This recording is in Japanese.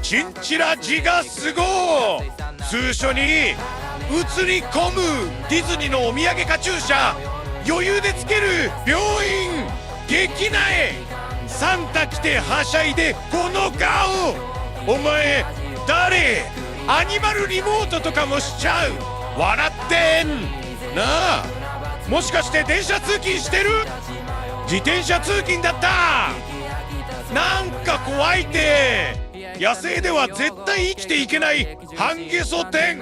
チンチラ自我すごー。通所に映り込むディズニーのお土産カチューシャ余裕でつける病院激苗サンタ来てはしゃいでこの顔お前誰アニマルリモートとかもしちゃう笑ってんなあもしかして電車通勤してる自転車通勤だったなんか怖いって野生では絶対生きていけない半ゲソ天